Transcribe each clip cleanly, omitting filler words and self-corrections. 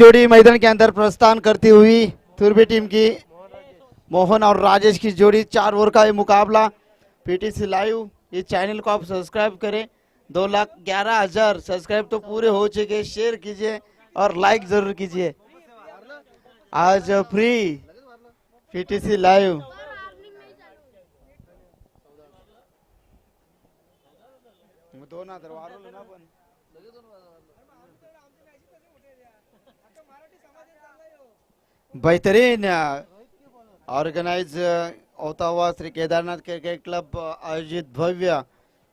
जोड़ी मैदान के अंदर प्रस्थान करती हुई तुर्बे टीम की मोहन और राजेश की जोड़ी 4 ओवर का ये मुकाबला पीटीसी लाइव इस चैनल को आप सब्सक्राइब करें। 2,11,000 सब्सक्राइब तो पूरे हो चुके, शेयर कीजिए और लाइक जरूर कीजिए। आज फ्री पीटीसी लाइव बेहतरीन ऑर्गेनाइज होता हुआ श्री केदारनाथ क्रिकेट क्लब आयोजित भव्य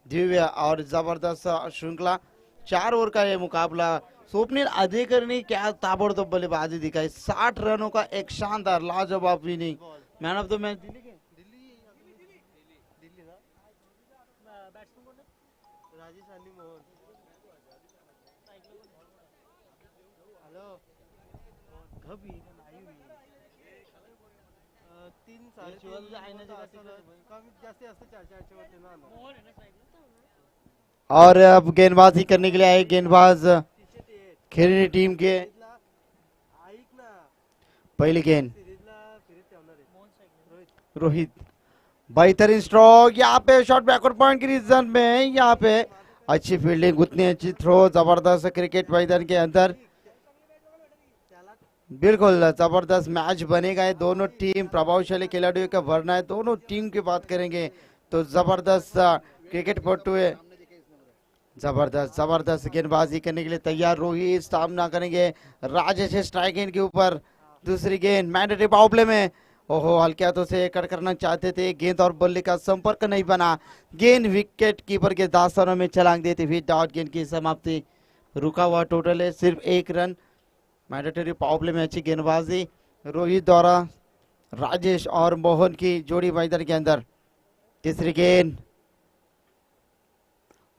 दिव्य और जबरदस्त श्रृंखला 4 ओवर का ये मुकाबला। स्वप्निल अधिकारी क्या ताबड़तोड़ बल्लेबाजी दिखाई, 60 रनों का एक शानदार लाजवाब inning. Man of the match Delhi के और अब गेंदबाजी करने के लिए आए गेंदबाज खेलने टीम के पहली गेंद रोहित, बेहतरीन स्ट्रोक यहाँ पे शॉट बैकवर्ड पॉइंट की रीजन में, यहाँ पे अच्छी फील्डिंग, उतनी अच्छी थ्रो, जबरदस्त क्रिकेट मैदान के अंदर बिल्कुल जबरदस्त मैच बनेगा। ये दोनों टीम प्रभावशाली खिलाड़ियों का भरना है। दोनों टीम की बात करेंगे तो जबरदस्त क्रिकेट पटु है, जबरदस्त जबरदस्त गेंदबाजी करने के लिए तैयार। रोहित सामना करेंगे राजेश स्ट्राइक एंड के ऊपर। दूसरी गेंद मैंडेटरी पावर प्ले में, ओहो हल्के हाथों से कट करना चाहते थे, गेंद और बल्ले का संपर्क नहीं बना, गेंद विकेट कीपर के दास्तानों में छलांग देती हुई डॉट गेंद की समाप्ति। रुका हुआ टोटल है सिर्फ 1 रन। मैंडेटरी पावर प्ले में अच्छी गेंदबाजी रोहित द्वारा राजेश और मोहन की जोड़ी मैदान के अंदर। तीसरी गेंद,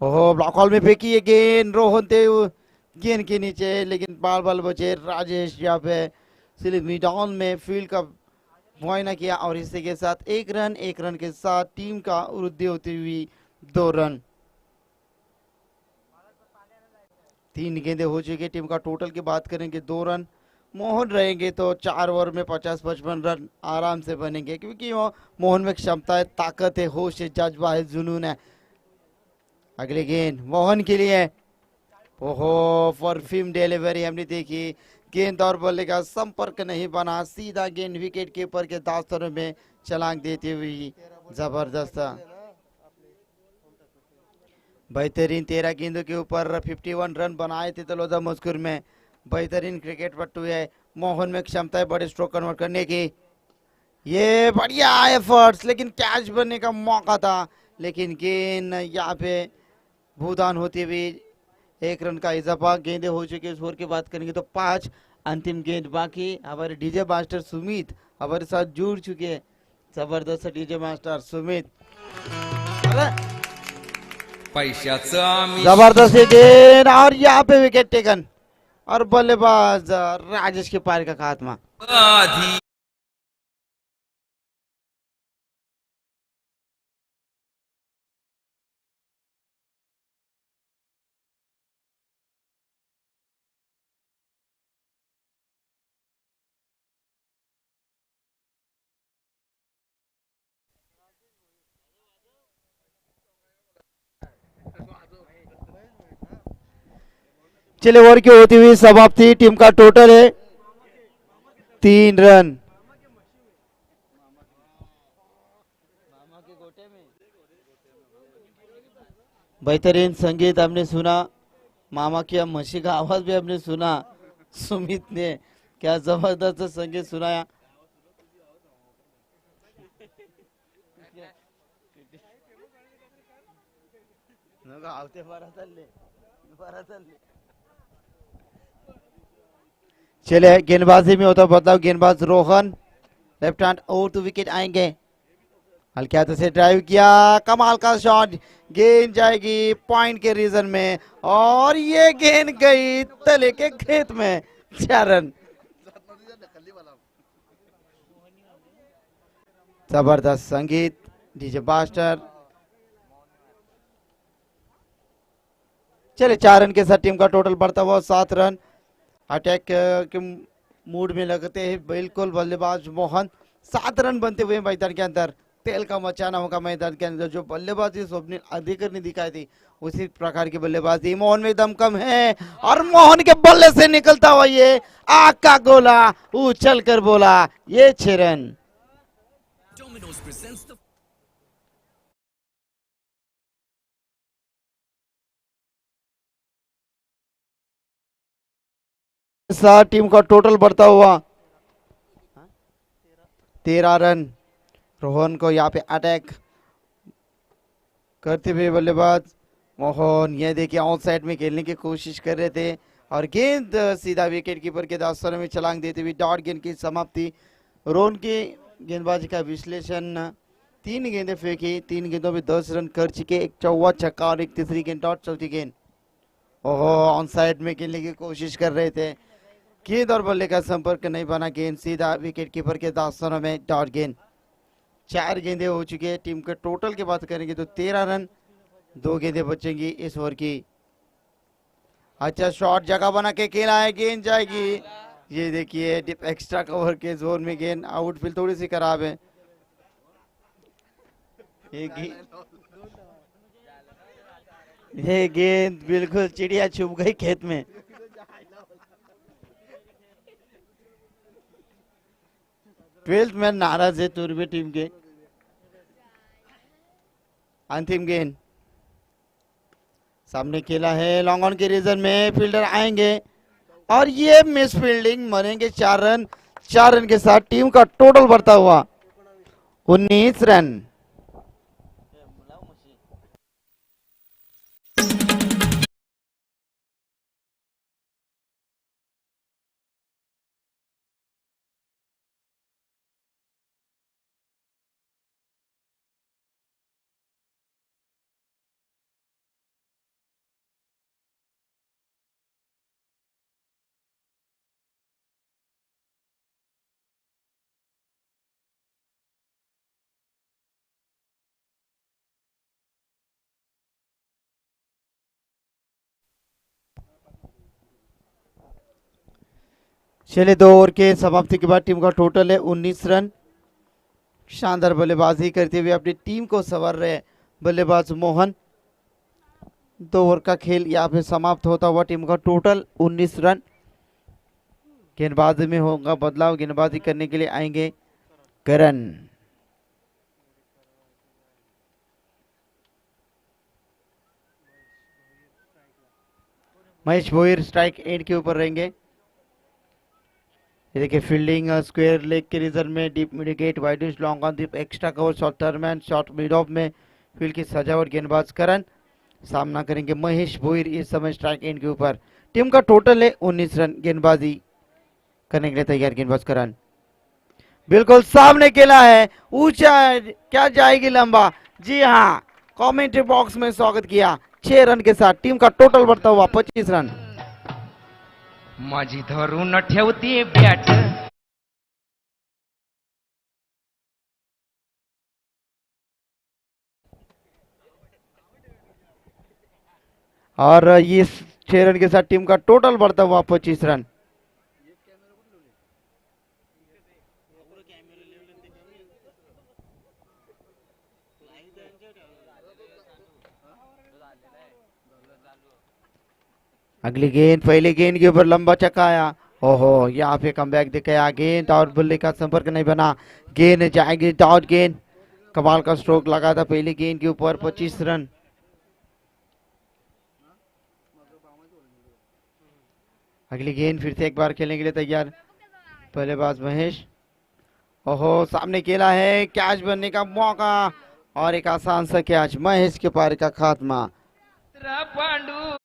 ओहो ब्लॉक हॉल में फेंकी है गेंद, रोहन देव गेंद के नीचे, लेकिन बाल बाल बचे। राजेश यहाँ पे सिर्फ मैदान में फील्ड का मुआयना किया और इसी के साथ 1 रन के साथ टीम का वृद्धि होती हुई 2 रन। 3 गेंदे हो चुकी, टीम का टोटल की बात करेंगे 2 रन। मोहन रहेंगे तो 4 ओवर में 50-55 रन आराम से बनेंगे, क्योंकि वो मोहन में क्षमता है, ताकत है, होश है, जज्बा है, जुनून है। अगली गेंद मोहन के लिए, ओहो परफ्यूम डिलीवरी हमने देखी, गेंद और बल्ले का संपर्क नहीं बना, सीधा गेंद विकेट कीपर के दास्तानों में छलांग देती हुई जबरदस्त। बेहतरीन 13 गेंदों के ऊपर 51 रन बनाए थे तलोजा मस्कुर में। बेहतरीन क्रिकेट पट्टू है, मोहन में क्षमता है बड़े स्ट्रोक कन्वर्ट करने की। ये बढ़िया एफर्ट्स, लेकिन कैच बनने का मौका था, लेकिन गेंद यहाँ पे भूदान होती हुई 1 रन का इजाफा। गेंदे हो चुके, स्कोर की बात करेंगे तो 5, अंतिम गेंद बाकी। हमारे डीजे मास्टर सुमित हमारे साथ जुड़ चुके हैं, जबरदस्त डीजे मास्टर सुमित। जबरदस्त गेंद और यहाँ पे विकेट टेकन और बल्लेबाज राजेश के पैर का खात्मा। चले ओवर की होती हुई समाप्ति, टीम का टोटल है 3 रन। बेहतरीन संगीत हमने सुना, मामा की मशी का आवाज भी हमने सुना, सुमित ने क्या जबरदस्त संगीत सुनाया। चले गेंदबाजी में होता बदलाव, गेंदबाज Rohan left hand over to wicket आएंगे। हल्के हाथों से ड्राइव किया, कमाल का शॉट, गेंद जाएगी पॉइंट के रीजन में और ये गेंद गई तले के खेत में। 4 रन। जबरदस्त संगीत डीजे मास्टर। चले 4 रन के साथ टीम का टोटल बढ़ता हुआ 7 रन। अटैक के मूड में लगते हैं बिल्कुल बल्लेबाज मोहन। 7 रन बनते हुए मैदान के अंदर तेल का मचाना होगा मैदान के अंदर। जो बल्लेबाजी स्वप्निल अधिकारी ने दिखाई थी उसी प्रकार की बल्लेबाजी मोहन में दम कम है और मोहन के बल्ले से निकलता हुआ ये आग का गोला उछल कर बोला ये 6 रन। साथ टीम का टोटल बढ़ता हुआ 13 रन। रोहन को यहाँ पे अटैक करते हुए बल्लेबाज मोहन ये देखिए आउट साइड में खेलने की कोशिश कर रहे थे और गेंद सीधा विकेट कीपर के दास्तानों में छलांग देते हुए डॉट गेंद की समाप्ति। रोहन की गेंदबाजी का विश्लेषण 3 गेंदें फेंकी, 3 गेंदों में 10 रन कर चुके, एक चौवा छक्का और एक तीसरी गेंद डॉट चौथी गेंद। ओहो ऑन साइड में खेलने की कोशिश कर रहे थे, गेंद और बल्ले का संपर्क नहीं बना, गेंद सीधा विकेट कीपर के दास्तानों में डॉट गेंद। 4 गेंदें हो चुकी है। टीम के टोटल की बात करेंगे तो 13 रन, 2 गेंदें बचेंगी इस ओवर की। अच्छा शॉट जगह बना के खेला है, गेंद जाएगी। ये देखिए डिप एक्स्ट्रा कवर के जोन में गेंद, आउटफील्ड थोड़ी सी खराब है। ये गेंद बिल्कुल चिड़िया छुप गई खेत में। ट्वेल्थ मैन नाराज है तुर्बे टीम के। अंतिम गेंद सामने खेला है, लॉन्ग ऑन के रीजन में फील्डर आएंगे और ये मिस फील्डिंग, मरेंगे 4 रन। 4 रन के साथ टीम का टोटल बढ़ता हुआ 19 रन। चले 2 ओवर के समाप्ति के बाद टीम का टोटल है 19 रन। शानदार बल्लेबाजी करते हुए अपनी टीम को संवार रहे बल्लेबाज मोहन। 2 ओवर का खेल यहाँ पे समाप्त होता हुआ टीम का टोटल 19 रन। गेंदबाजी में होगा बदलाव, गेंदबाजी करने के लिए आएंगे करण। महेश भोईर स्ट्राइक एंड के ऊपर रहेंगे। ये देखिए फील्डिंग स्क्वायर लेग के रीजन में, deep midwicket, wide long on, deep extra cover, short term end short mid of में फील्ड की सजावट गेंदबाज करण। सामना करेंगे महेश भोईर इस समय स्ट्राइक एंड के ऊपर। टीम का टोटल है 19 रन। गेंदबाजी करने के लिए तैयार गेंदबाज करण, बिल्कुल सामने खेला है, ऊंचा क्या जाएगी लंबा। जी हाँ, कमेंट्री बॉक्स में स्वागत किया। 6 रन के साथ टीम का टोटल बढ़ता हुआ 25 रन। माझी धरून ठेवते बॅट, और ये 6 रन के साथ टीम का टोटल बढ़ता हुआ 25 रन। अगली गेंद, पहली गेंद के ऊपर लंबा चक्का आया। ओहो यहाँ पे कमबैक दिखाया, गेंद और बल्ले का संपर्क नहीं बना, गेंद जाएगी डॉट गेंद। कमाल का स्ट्रोक लगा था पहली गेंद के ऊपर, 25 रन। अगली गेंद फिर से एक बार खेलने के लिए तैयार बल्लेबाज महेश। ओहो सामने खेला है, कैच बनने का मौका और एक आसान सा कैच, महेश के पार का खात्मा। पांडू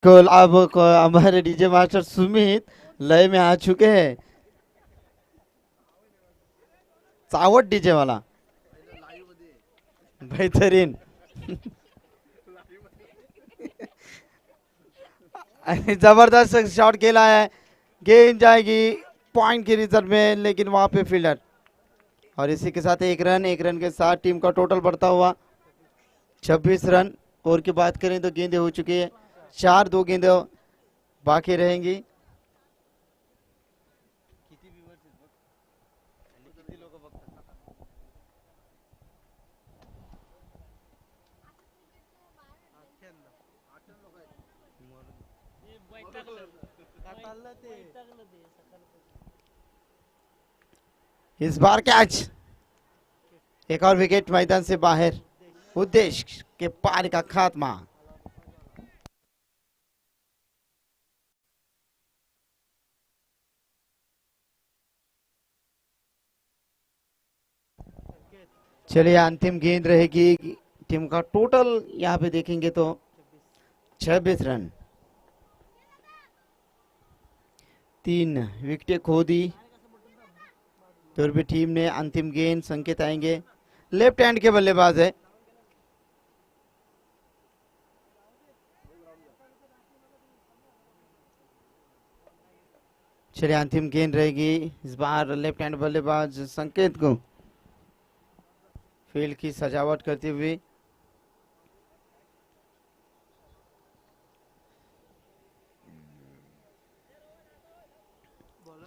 कल अब हमारे डीजे मास्टर सुमित लय में आ चुके हैं। सावट डीजे वाला बेहतरीन। जबरदस्त शॉट खेला है, गेंद जाएगी पॉइंट की रिजर्व में, लेकिन वहां पे फील्डर। और इसी के साथ एक रन के साथ टीम का टोटल बढ़ता हुआ 26 रन। और की बात करें तो गेंदें हो चुकी है 4, 2 गेंदें बाकी रहेंगी। इस बार कैच, एक और विकेट मैदान से बाहर, उद्देश्य के पार का खात्मा। चलिए अंतिम गेंद रहेगी। टीम का टोटल यहाँ पे देखेंगे तो 26 रन, 3 विकेटें खो दी। तो भी टीम ने अंतिम गेंद संकेत आएंगे, लेफ्ट हैंड के बल्लेबाज है। चलिए अंतिम गेंद रहेगी इस बार लेफ्ट हैंड बल्लेबाज संकेत को फील्ड की सजावट करते हुए।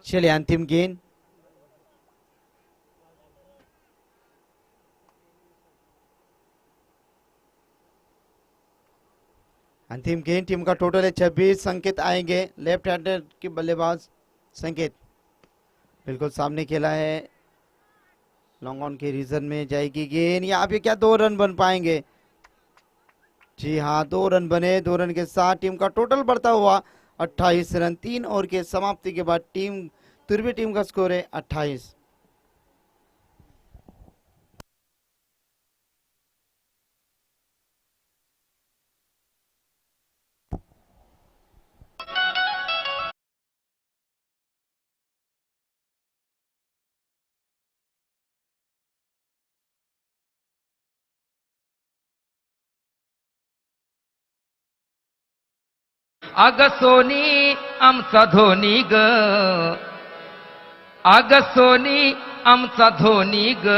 चलिए अंतिम गेंद, अंतिम गेंद। टीम का टोटल है 26। संकेत आएंगे, लेफ्ट हैंडर के बल्लेबाज संकेत बिल्कुल सामने खेला है, लॉन्ग ऑन के रीजन में जाएगी गेंद। यहाँ पे क्या 2 रन बन पाएंगे? जी हाँ, 2 रन बने। 2 रन के साथ टीम का टोटल बढ़ता हुआ 28 रन। 3 ओवर के समाप्ति के बाद तुर्बी टीम का स्कोर है 28। अग सोनी आमचा धोनी ग, अग सोनी आमचा धोनी ग.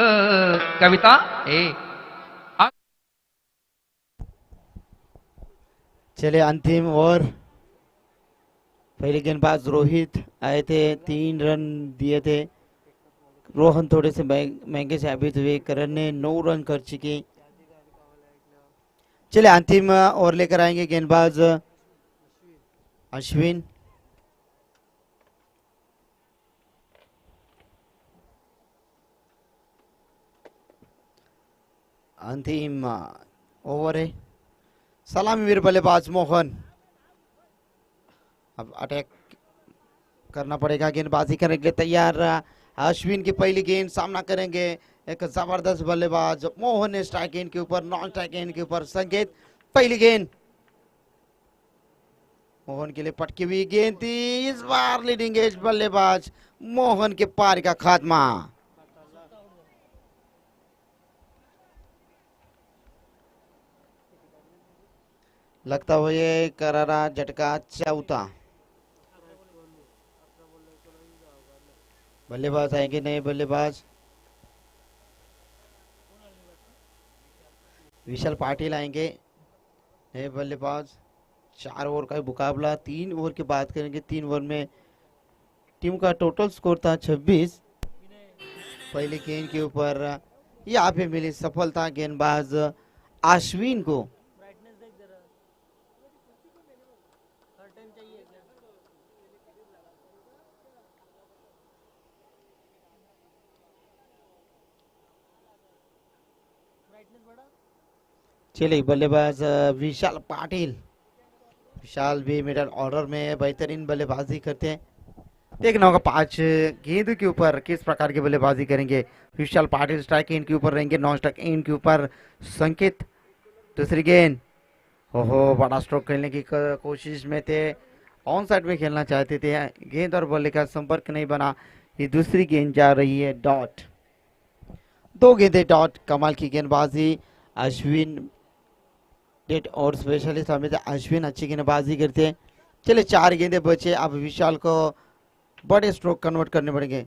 कविता ए चले अंतिम ओवर। पहले गेंदबाज रोहित आए थे, 3 रन दिए थे। रोहन थोड़े से महंगे साबित हुए। करण ने 9 रन कर चुके। चले अंतिम ओवर लेकर आएंगे गेंदबाज अश्विन। अंतिम ओवर है। सलामीवीर बल्लेबाज मोहन। अब अटैक करना पड़ेगा, गेंदबाजी करने के लिए तैयार। अश्विन की पहली गेंद सामना करेंगे एक जबरदस्त बल्लेबाज मोहन ने स्ट्राइक गेंद के ऊपर, नॉन स्ट्राइक गेंद के ऊपर संकेत। पहली गेंद मोहन के लिए पटकी हुई गेंद थी। इस बार लीडिंग एज बल्लेबाज मोहन के पार का खात्मा। लगता हो ये करारा झटका चौथा। बल्लेबाज आएंगे नए बल्लेबाज। विशाल पाटिल आएंगे नए बल्लेबाज। 4 ओवर का मुकाबला। 3 ओवर की बात करेंगे। 3 ओवर में टीम का टोटल स्कोर था 26। पहली गेंद के ऊपर यहाँ पे मिली सफलता गेंदबाज अश्विन को। चलिए बल्लेबाज विशाल पाटिल। विशाल भी मिडल ऑर्डर में बेहतरीन बल्लेबाजी करते हैं। देखना होगा 5 गेंद के ऊपर किस प्रकार की बल्लेबाजी करेंगे। विशाल पाटिल स्ट्राइक गेंद के ऊपर रहेंगे, नॉन स्ट्राइक गेंद के ऊपर संकेत। दूसरी गेंद, ओहो बड़ा स्ट्रोक खेलने की कोशिश में थे, ऑन साइड में खेलना चाहते थे। गेंद और बल्ले का संपर्क नहीं बना। ये दूसरी गेंद जा रही है डॉट। 2 गेंदें डॉट। कमाल की गेंदबाजी अश्विन डेट और स्पेशलिस्ट हमें अश्विन अच्छी गेंदबाजी करते हैं। चलिए 4 गेंदे बचे, अब विशाल को बड़े स्ट्रोक कन्वर्ट करने पड़ेंगे।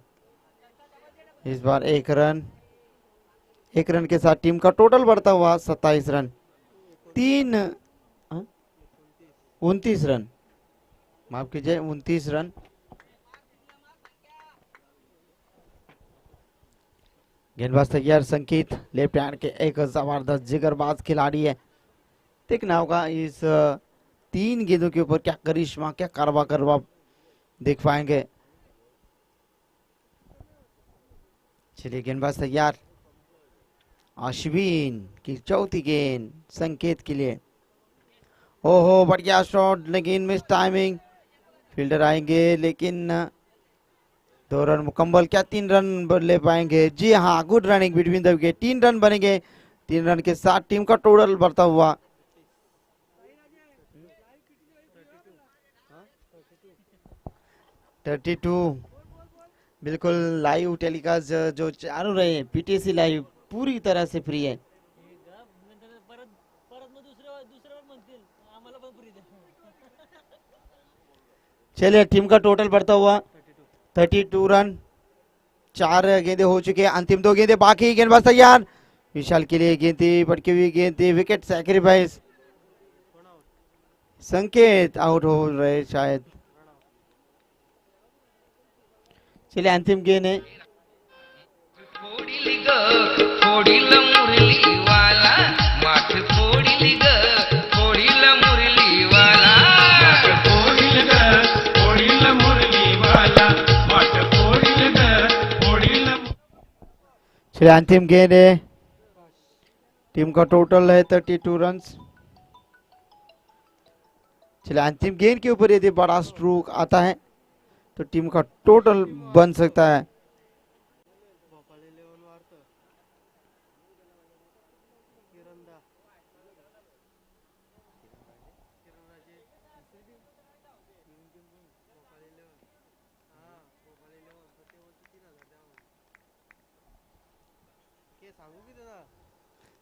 इस बार 1 रन, 1 रन के साथ टीम का टोटल बढ़ता हुआ 27 रन, 29 रन, माफ कीजिए 29 रन। गेंदबाज तैयार संकेत, लेफ्ट हैंड के एक जबरदस्त जिगरबाज खिलाड़ी है। देखना होगा इस 3 गेंदों के ऊपर क्या करिश्मा, क्या करवा करवा देख पाएंगे। चलिए गेंदबाज तैयार, अश्विन की चौथी गेंद संकेत के लिए। ओहो बढ़िया शॉट, लेकिन मिस टाइमिंग, फील्डर आएंगे लेकिन 2 रन मुकम्मल, क्या 3 रन ले पाएंगे? जी हाँ, good running between the wicket, 3 run बनेंगे। 3 रन के साथ टीम का टोटल बढ़ता हुआ 32। बिल्कुल लाइव टेलीकास्ट जो चालू रहे, पीटीसी लाइव पूरी तरह से फ्री है। चलिए टीम का टोटल बढ़ता हुआ 32 रन, 4 गेंदे हो चुके हैं, अंतिम 2 गेंदे बाकी। गेंदबाज तैयार, विशाल के लिए गेंद थी, पटकी हुई गेंद थी, विकेट सैक्रिफाइस, संकेत आउट हो रहे शायद। चलिए अंतिम गेंद है, फोडिली ग फोडिल मुरली वाला, माठ फोडिली ग फोडिल मुरली वाला, माठ फोडिल ग फोडिल मुरली वाला, माठ फोडिल ग फोडिल। चलिए अंतिम गेंद है, टीम का टोटल है 32 रन। चलिए अंतिम गेंद के ऊपर यदि बड़ा स्ट्रोक आता है तो टीम का टोटल बन सकता है।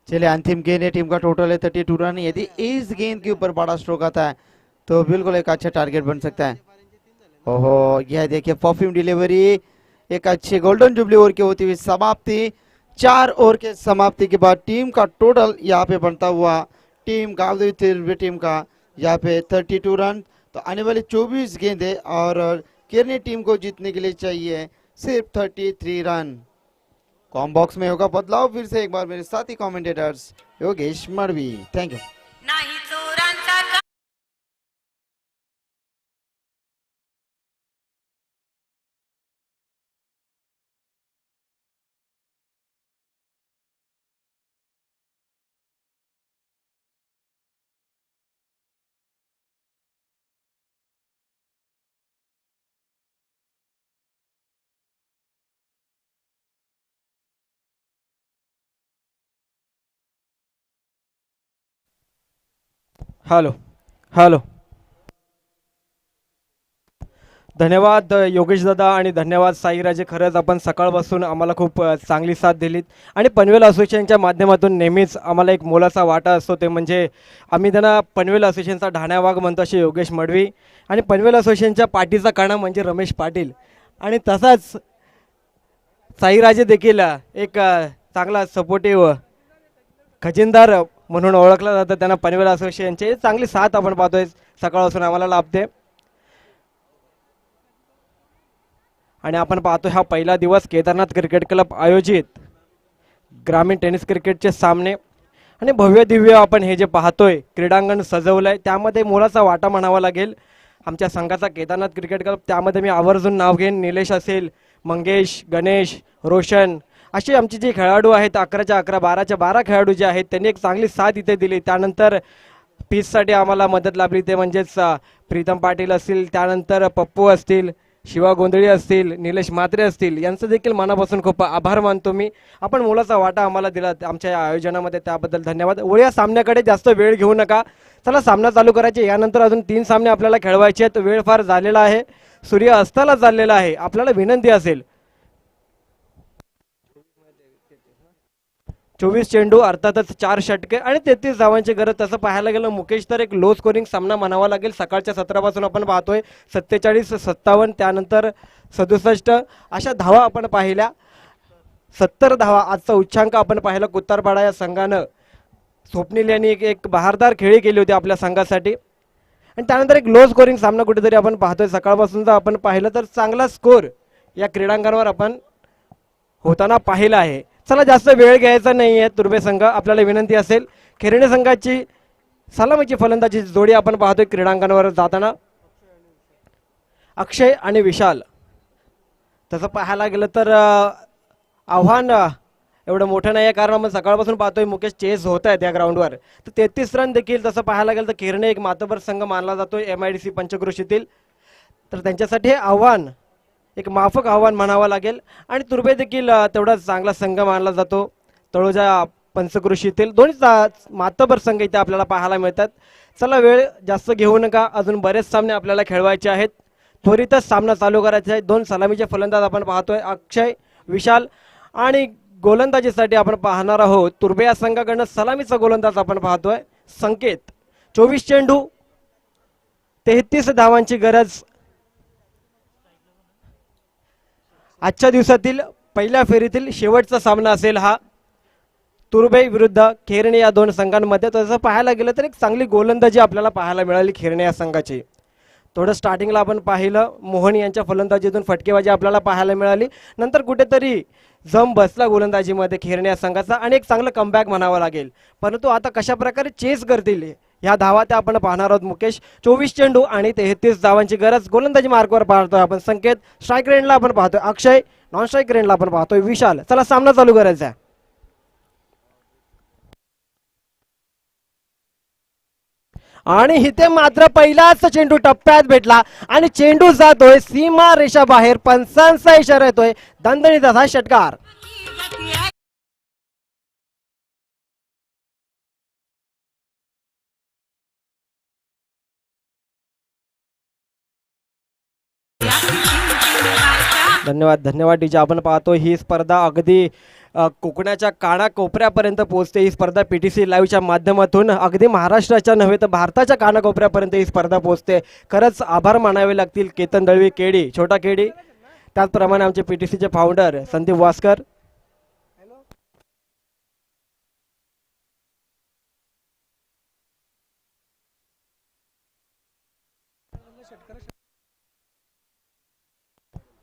चलिए अंतिम गेंद है, टीम का टोटल है 32 रन। यदि इस गेंद के ऊपर बड़ा स्ट्रोक आता है तो बिल्कुल एक अच्छा टारगेट बन सकता है। ओहो यह देखिए परफ्यूम डिलीवरी, एक अच्छे गोल्डन जुबली ओवर की होती हुई समाप्ति। 4 ओवर के समाप्ति के बाद टीम का टोटल यहाँ पे बनता हुआ, टीम टीम का यहाँ पे 32 रन। तो आने वाली 24 गेंदे और केरनी टीम को जीतने के लिए चाहिए सिर्फ 33 रन। कॉम बॉक्स में होगा बदलाव, फिर से एक बार मेरे साथी commentators Yogesh Madvi, thank you. नाही चोरांचा हॅलो हॅलो, धन्यवाद योगेश दादा आणि धन्यवाद साईराजे. खरंच आपण सकाळपासून आम्हाला खूप चांगली साथ दिलीत आणि पनवेल असोसिएशनच्या माध्यमातून नेहमीच आम्हाला एक मोलाचा वाटा असतो, ते म्हणजे आम्ही त्यांना पनवेल असोसिएशनचा ढाण्या वाघ म्हणतो असे योगेश मडवी, आणि पनवेल असोसिएशनच्या पाठीचा कणा म्हणजे रमेश पाटील, आणि तसाच साईराजे देखील एक चांगला सपोर्टिव्ह खजिनदार म्हणून ओळखला जातं. त्यांना पनवेल असोसिएशनचे चांगली साथ आपण पाहतोय सकाळपासून आम्हाला लाभते. आणि आपण पाहतो हा पहिला दिवस केदारनाथ क्रिकेट क्लब आयोजित ग्रामीण टेनिस क्रिकेटचे सामने, आणि भव्य दिव्य आपण हे जे पाहतोय क्रीडांगण सजवलंय त्यामध्ये मोलाचा वाटा म्हणावा लागेल आमच्या संघाचा केदारनाथ क्रिकेट क्लब. त्यामध्ये मी आवर्जून नाव घेईन, निलेश असेल, मंगेश, गणेश, रोशन असे आमचे जे खेळाडू आहेत 11च्या 11, 12च्या 12 खेळाडू जे आहेत त्यांनी एक चांगली साथ इथे दिली. त्यानंतर पीचसाठी आम्हाला मदत लाभली ते म्हणजेच प्रीतम पाटील असतील, त्यानंतर पप्पू असतील, शिवा गोंधळी असतील, निलेश म्हात्रे असतील, यांचं देखील मनापासून खूप आभार मानतो मी. आपण मोलाचा वाटा आम्हाला दिला आमच्या या आयोजनामध्ये, त्याबद्दल धन्यवाद. वळूया सामन्याकडे, जास्त वेळ घेऊ नका, चला सामना चालू करायचे. यानंतर अजून 3 सामने आपल्याला खेळवायचे आहेत. वेळ फार झालेला आहे, सूर्य अस्ताला चाललेला आहे. आपल्याला विनंती असेल 24 चेंडू अर्थातच 4 षटके आणि 33 धावांची गरज. तसं पाहायला गेलं मुकेश तर एक लो स्कोरिंग सामना म्हणावा लागेल. सकाळच्या सत्रापासून आपण पाहतोय 47, 57, त्यानंतर 67 अशा धावा आपण पाहिल्या. 70 धावा आजचा उच्चांक आपण पाहिला कुत्तारपाडा या संघानं. स्वप्नील यांनी एक बहारदार खेळी केली होती आपल्या संघासाठी आणि त्यानंतर एक लो स्कोरिंग सामना कुठेतरी आपण पाहतोय. सकाळपासून जर आपण पाहिलं तर चांगला स्कोर या क्रीडांगणावर आपण होताना पाहिला आहे. चला जास्त वेळ घ्यायचा नाही आहे तुर्बे संघ. आपल्याला विनंती असेल खेरणे संघाची सलामीची फलंदाजी जोडी आपण पाहतोय क्रीडांगणावर जाताना अक्षय आणि विशाल. तसं पाहायला गेलं तर आव्हान एवढं मोठं नाही आहे कारण आपण सकाळपासून पाहतोय मुकेश चेस होत आहेत या ग्राउंडवर. तर 33 रन देखील तसं पाहायला गेलं तर खेरणे एक मातबर संघ मानला जातोय MIDC पंचक्रोशीतील. तर त्यांच्यासाठी हे आव्हान एक माफक आव्हान म्हणावं लागेल. आणि तुर्बे देखील तेवढाच चांगला संघ मानला जातो तळोजा पंचक्रोशीतील. दोन्ही मातबर संघ इथे आपल्याला पाहायला मिळतात. चला वेळ जास्त घेऊ नका, अजून बरेच सामने आपल्याला खेळवायचे आहेत. त्वरितच सामना चालू करायचा आहे. 2 सलामीचे फलंदाज आपण पाहतोय अक्षय विशाल आणि गोलंदाजीसाठी आपण पाहणार आहोत तुर्बे या संघाकडनं सलामीचा गोलंदाज आपण पाहतोय संकेत. 24 चेंडू 33 धावांची गरज. आजच्या दिवसातील पहिल्या फेरीतील शेवटचा सामना असेल हा तुर्बे विरुद्ध खेरणे या दोन संघांमध्ये. तसं पाहायला गेलं तर एक चांगली गोलंदाजी आपल्याला पाहायला मिळाली खेरणे या संघाची. थोडं स्टार्टिंगला आपण पाहिलं मोहन यांच्या फलंदाजीतून फटकेबाजी आपल्याला पाहायला मिळाली. नंतर कुठेतरी जम बसला गोलंदाजीमध्ये खेरणे या संघाचा आणि एक चांगलं कमबॅक म्हणावं लागेल. परंतु आता कशा प्रकारे चेस करतील ह्या धावा त्या आपण पाहणार आहोत. मुकेश 24 चेंडू आणि 33 धावांची गरज. गोलंदाजी मार्कवर पाहतोय आपण संकेत. स्ट्राईक रेंजला आपण पाहतोय अक्षय. नॉन स्ट्राईक रेंजला आपण पाहतोय विशाल. चला सामना चालू करायचा आहे. आणि इथे मात्र पहिलाच चेंडू टप्प्यात भेटला आणि चेंडू जातोय सीमा रेषा बाहेर. पंचांचा इशारा येतोय. दणदणीत असा षटकार. धन्यवाद धन्यवाद डीजे. आपण पाहतो ही स्पर्धा अगदी कोकणाच्या कानाकोपऱ्यापर्यंत पोहोचते. ही स्पर्धा PTC लाईव्हच्या माध्यमातून अगदी महाराष्ट्राच्या नव्हे तर भारताच्या कानाकोपऱ्यापर्यंत ही स्पर्धा पोहोचते. खरंच आभार मानावे लागतील केतन दळवी केडी, छोटा केडी, त्याचप्रमाणे आमचे PTCचे फाउंडर संदीप वास्कर.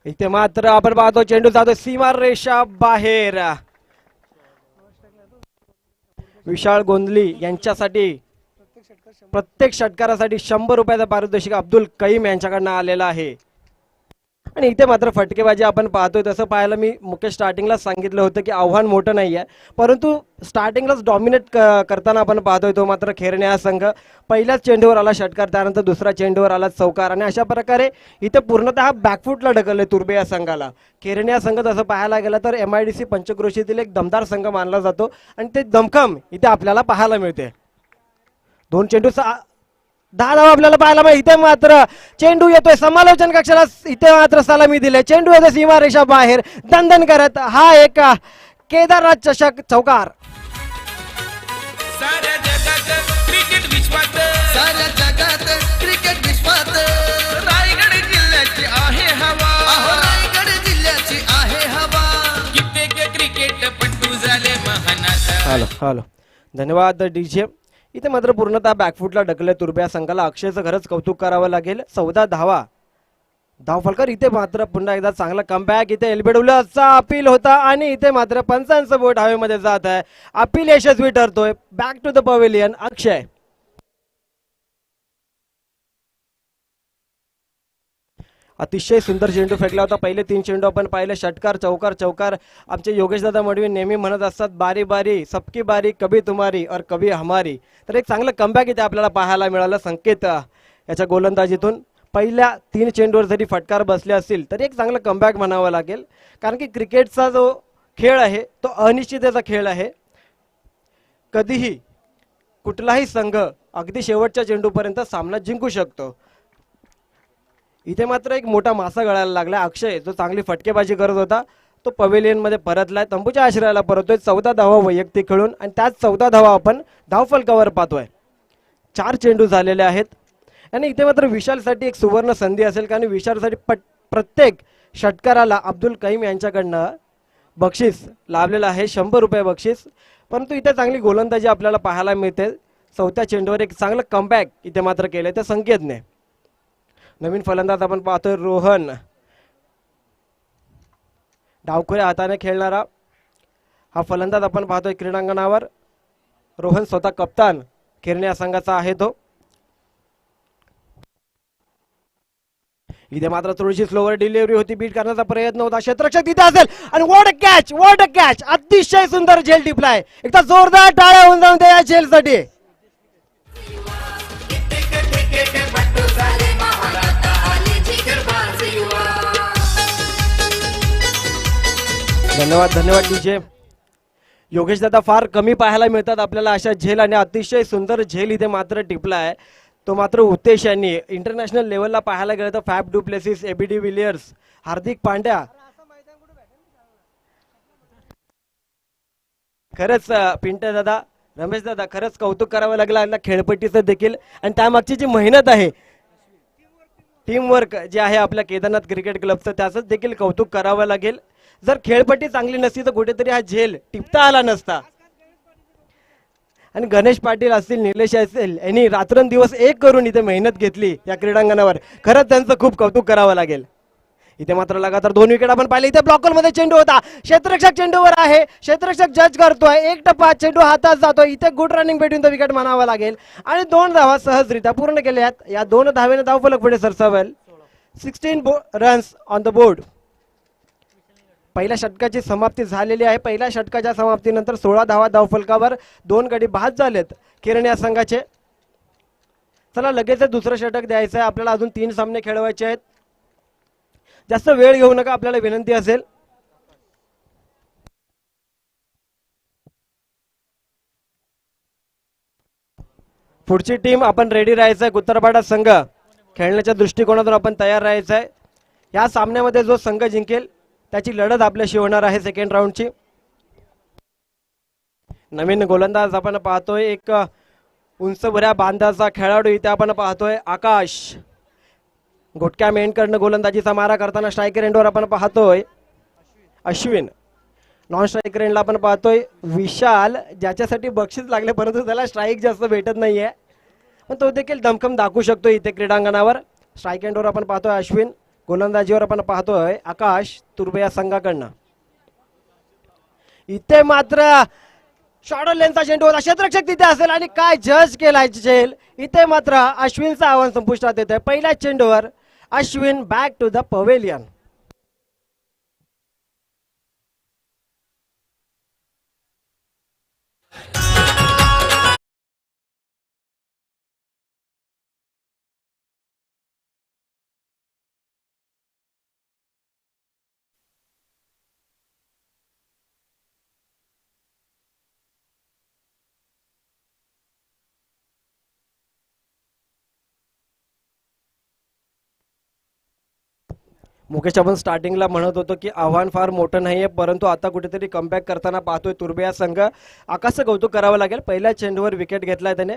इथे मात्र आपण पाहतो चेंडू जातो सीमा रेषा बाहेर. विशाल गोंधली यांच्यासाठी प्रत्येक षटकारासाठी 100 रुपयाचा पारितोषिक अब्दुल कईम यांच्याकडनं आलेला आहे. आणि इथे मात्र फटकेबाजी आपण पाहतोय. तसं पाहायला मी मुकेश स्टार्टिंगला सांगितलं होतं की आव्हान मोठं नाही आहे, परंतु स्टार्टिंगलाच डॉमिनेट करताना आपण पाहतोय तो मात्र खेरणे हा संघ. पहिल्याच चेंडूवर आला षटकार, त्यानंतर दुसऱ्या चेंडूवर आला चौकार आणि अशा प्रकारे इथे पूर्णतः बॅकफुटला ढकलले तुर्बे या संघाला. खेरणे हा संघ तसं पाहायला गेलं तर MIDC पंचक्रोशीतील एक दमदार संघ मानला जातो आणि ते दमखम इथे आपल्याला पाहायला मिळते. 2 चेंडू 10 धावा आपल्याला पाहायला मिळते. इथे मात्र चेंडू येतोय समालोचन कक्षाला. इथे मात्र सलामी दिले. चेंडू येतोय सीमा रेषा बाहेर दणदण करत. हा एक केदारनाथ चषक चौकार. साऱ्या जगात क्रिकेट विश्वात, साऱ्या जगात क्रिकेट विश्वात रायगड जिल्ह्याची आहे हवा, रायगड जिल्ह्याची आहे हवा. कित्येक क्रिकेटपटू झाले महानाथ. हॅलो धन्यवाद डीजे. इथे मात्र पूर्णतः बॅकफुटला ढकलले तुर्बे संघाला. अक्षयचं खरंच कौतुक करावं लागेल. 14 धावा धाव फलकर. इथे मात्र पुन्हा एकदा चांगला कमबॅक. इथे एलबीडब्ल्यूचा अपील होता आणि इथे मात्र पंचांचं बोट हवेमध्ये जात आहे. अपील यशस्वी ठरतोय. Back to the pavilion Akshay. अतिशय सुंदर चेंडू फेकला होता. पहिले 3 चेंडू आपण पाहिले षटकार चौकार चौकार. आमचे योगेश दादा मडवी नेहमी म्हणत असतात बारी बारी सबकी बारी कभी तुम्हारी और कभी हमारी. तर एक चांगलं कमबॅक इथे आपल्याला पाहायला मिळालं संकेत याच्या गोलंदाजीतून. पहिल्या 3 चेंडूवर जरी फटकार बसले असतील तरी एक चांगलं कमबॅक म्हणावं लागेल, कारण की क्रिकेटचा जो खेळ आहे तो अनिश्चिततेचा खेळ आहे. कधीही कुठलाही संघ अगदी शेवटच्या चेंडूपर्यंत सामना जिंकू शकतो. इथे मात्र एक मोठा मासा गळायला लागला. अक्षय जो चांगली फटकेबाजी करत होता तो पवेलियन मध्ये परतलाय, तंबूच्या आश्रयाला परतोय. 14 धावा वैयक्तिक खेळून आणि त्याच 14 धावा आपण धावफलकावर पाहतोय. 4 चेंडू झालेले आहेत आणि इथे मात्र विशालसाठी एक सुवर्ण संधी असेल, कारण विशालसाठी प्रत्येक षटकाराला अब्दुल कईम यांच्याकडनं बक्षीस लाभलेलं आहे, 100 रुपये बक्षीस. परंतु इथे चांगली गोलंदाजी आपल्याला पाहायला मिळते. 4थ्या चेंडूवर एक चांगलं कमबॅक इथे मात्र केलंय त्या संकेतने. नवीन फलंदाज आपण पाहतोय रोहन, डावखुऱ्या हाताने खेळणारा हा फलंदाज आपण पाहतोय क्रीडांगणावर. रोहन स्वतः कप्तान किरणे या संघाचा आहे तो. इथे मात्र थोडीशी स्लोवर डिलिव्हरी होती, बीट करण्याचा प्रयत्न होता. क्षेत्ररक्षक तिथे असेल आणि व्हॉट अ कॅच, अतिशय सुंदर झेल टिपलाय. एकदा जोरदार टाळ्या होऊन जाऊन त्या झेलसाठी. धन्यवाद डीजे. योगेश दादा फार कमी पाहायला मिळतात आपल्याला अशा झेल, आणि अतिशय सुंदर झेल इथे मात्र टिपलाय. तो मात्र उतेश यांनी इंटरनॅशनल लेवलला पाहायला गेलं तर Faf du Plessis, AB de Villiers, Hardik Pandya, खरंच पिंटे दादा, रमेश दादा, खरंच कौतुक करावं लागलं खेळपट्टीचं देखील. आणि त्यामागची जी मेहनत आहे, टीमवर्क जे आहे आपल्या केदारनाथ क्रिकेट क्लबचं, त्याचं देखील कौतुक करावं लागेल. जर खेळपट्टी चांगली नसती तर कुठेतरी हा झेल टिपता आला नसता. आणि गणेश पाटील असतील, निलेश असतील, यांनी रात्रंदिवस एक करून इथे मेहनत घेतली या क्रीडांगणावर. खरंच त्यांचं खूप कौतुक करावं लागेल. इथे मात्र लगातार 2 विकेट आपण पाहिले. इथे ब्लॉकर मध्ये चेंडू होता, क्षेत्ररक्षक चेंडूवर आहे, क्षेत्ररक्षक जज करतोय, एक टप्पा चेंडू हातात जातोय. इथे good running between the wicket म्हणावं लागेल. आणि 2 धावा सहजरित्या पूर्ण केल्यात. या 2 धावेने धावफलक पुढे सरसावेल. 16 रन्स ऑन द बोर्ड. पहिल्या षटकाची समाप्ती झालेली आहे. पहिल्या षटकाच्या समाप्तीनंतर 16 धावा धावफलकावर, 2 गडी बाद झालेत किरणे या संघाचे. चला लगेच दुसरं षटक द्यायचं आहे आपल्याला. अजून 3 सामने खेळवायचे आहेत. जास्त वेळ घेऊ नका, आपल्याला विनंती असेल. पुढची टीम आपण रेडी राहायचं आहे. उत्तरपाडा संघ खेळण्याच्या दृष्टिकोनातून आपण तयार राहायचं आहे. या सामन्यामध्ये जो संघ जिंकेल त्याची लढत आपल्याशी होणार आहे सेकंड राऊंडची. नवीन गोलंदाज आपण पाहतोय, एक उंच भऱ्या बांधाचा खेळाडू इथे आपण पाहतोय आकाश. घोटक्या मेंढकडनं गोलंदाजीचा मारा करताना स्ट्रायकर एंडवर आपण पाहतोय अश्विन. नॉन स्ट्रायकर एंडला आपण पाहतोय विशाल, ज्याच्यासाठी बक्षीस लागले परंतु त्याला स्ट्राईक जास्त भेटत नाहीये, पण तो देखील दमखम दाखवू शकतो इथे क्रीडांगणावर. स्ट्राईक एंडवर आपण पाहतोय अश्विन, गोलंदाजीवर आपण पाहतोय आकाश तुर्बे या संघाकडनं. इथे मात्र शॉर्ट लेनचा चेंडू होता, क्षेत्ररक्षक तिथे असेल आणि काय जज केलाय झेल. इथे मात्र अश्विनचं आव्हान संपुष्टात येतंय. पहिल्या चेंडूवर Ashwin back to the pavilion. Mukesh आपण स्टार्टिंगला म्हणत होतो की आव्हान फार मोठं नाहीये, परंतु आता कुठेतरी कमबॅक करताना पाहतोय तुर्बे संघ. आकाशचं कौतुक करावं लागेल. पहिल्या चेंडूवर विकेट घेतलाय त्याने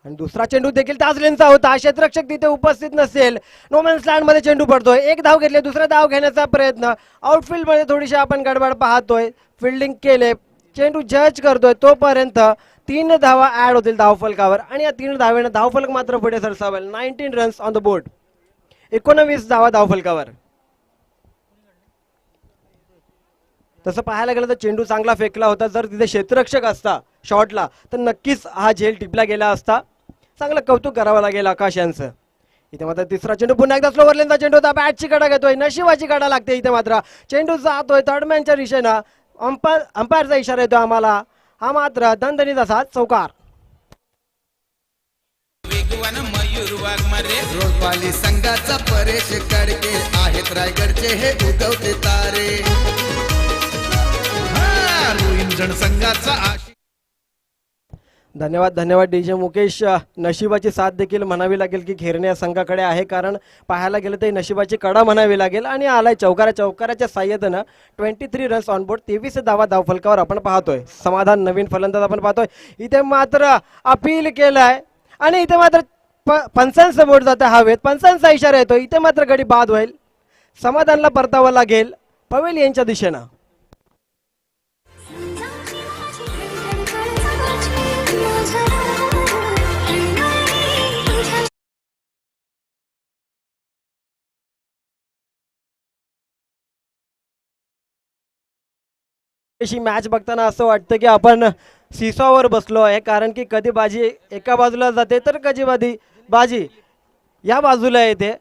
आणि दुसरा चेंडू देखील त्याच लेनचा होता. क्षेत्ररक्षक तिथे उपस्थित नसेल. नोमॅन्स लँड मध्ये चेंडू पडतोय. एक धाव घेतले, दुसरा धाव घेण्याचा प्रयत्न. आउटफील्ड मध्ये थोडीशी आपण गडबड पाहतोय. फिल्डिंग केले, चेंडू जज करतोय. तोपर्यंत 3 धावा ऍड होतील धावफलकावर आणि या 3 धावेने धावफलक मात्र पुढे सरसावेल. 19 रन्स ऑन द बोर्ड. 19 धावा धावफलकावर. तसं पाहायला गेलं तर चेंडू चांगला फेकला होता. जर तिथे क्षेत्ररक्षक असता शॉटला तर नक्कीच हा झेल टिपला गेला असता. चांगलं कौतुक करावं लागेल आकाश यांचं. इथे मात्र तिसरा चेंडू पुन्हा एकदा स्लोवर लेनचा चेंडू होता. बॅटची कडा घेतोय, नशिबाची कडा लागते. इथे मात्र चेंडू जातोय थर्डमॅनच्या दिशेनं. अंपायरचा इशारा येतो आम्हाला. हा मात्र दणदणीत असा चौकार. वेगवान मयूर वाघमारे रोडपाली संघाचा परेश कडके आहेत रायगडचे हे उगवते तारे. इंजण संघाचा धन्यवाद धन्यवाद डीजे मुकेश. नशिबाची साथ देखील म्हणावी लागेल की खेरणे या संघाकडे आहे, कारण पाहायला गेलं तर नशिबाची कडा म्हणावी लागेल. आणि आलाय चौकाराच्या साह्यानं 23 रन्स ऑन बोर्ड, 23 धावा धावफलकावर आपण पाहतोय. समाधान नवीन फलंदाज आपण पाहतोय. इथे मात्र अपील केलंय आणि इथे मात्र पंचांचा बोर्ड जातं हवेत, पंचांचा इशारा येतो. इथे मात्र गडी बाद होईल, समाधानला परतावं लागेल पवेल यांच्या दिशेनं. अशी मॅच बघताना असं वाटतं की आपण सीसॉवर बसलो आहे, कारण की कधी बाजी एका बाजूला जाते तर कधी बाजी या बाजूला येते.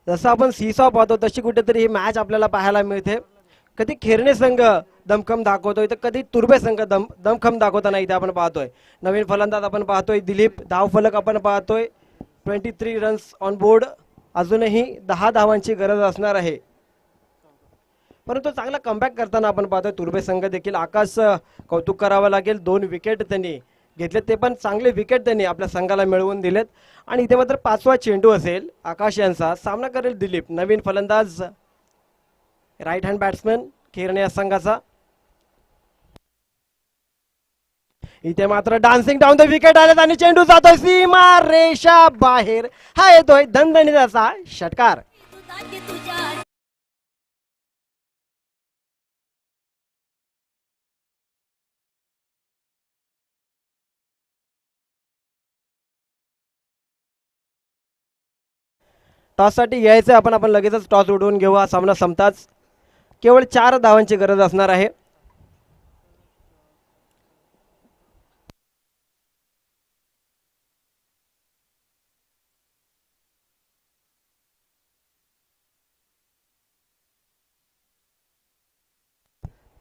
जसं आपण सीसॉ पाहतो तशी कुठेतरी ही मॅच आपल्याला पाहायला मिळते. कधी खेरणे संघ दमखम दाखवतोय तर कधी तुर्बे संघ दमखम दाखवताना इथे आपण पाहतोय. नवीन फलंदाज आपण पाहतोय दिलीप, धावफलक आपण पाहतोय 23 रन्स ऑन बोर्ड. अजूनही 10 धावांची गरज असणार आहे, परंतु चांगला कमबॅक करताना आपण पाहतोय तुर्बे संघ देखील. आकाश कौतुक करावं लागेल, 2 विकेट त्यांनी घेतले, ते पण चांगले विकेट त्यांनी आपल्या संघाला मिळवून दिलेत. आणि इथे मात्र 5वा चेंडू असेल आकाश यांचा, सामना करेल दिलीप. नवीन फलंदाज राईट हँड बॅट्समॅन खेरणे या संघाचा. इथे मात्र डान्सिंग डाऊन द विकेट आलेत आणि चेंडू जातोय सीमा रेषा बाहेर. हा येतोय दणदणीत असा षटकार. टॉससाठी यायचं आपण लगेचच टॉस उडवून घेऊ. हा सामना संपताच केवळ 4 धावांची गरज असणार आहे.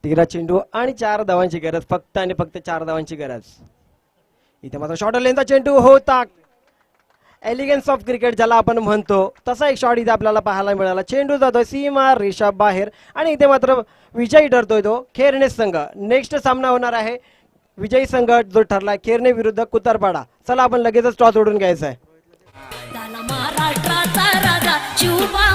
तेरा चेंडू आणि 4 धावांची गरज, फक्त आणि फक्त 4 धावांची गरज. इथे मात्र शॉर्ट लेनचा चेंडू होता. एलिगन्स ऑफ क्रिकेट ज्याला आपण म्हणतो तसा एक शॉट इथे आपल्याला पाहायला मिळाला. चेंडू जातोय सीमा रेषा बाहेर आणि इथे मात्र विजयी ठरतोय तो खेरणे संघ. नेक्स्ट सामना होणार आहे विजयी संघ जो ठरला खेरणे विरुद्ध कुतरपाडा. चला आपण लगेचच टॉस उडून घ्यायचा आहे. महाराष्ट्राचा राजा शिवबा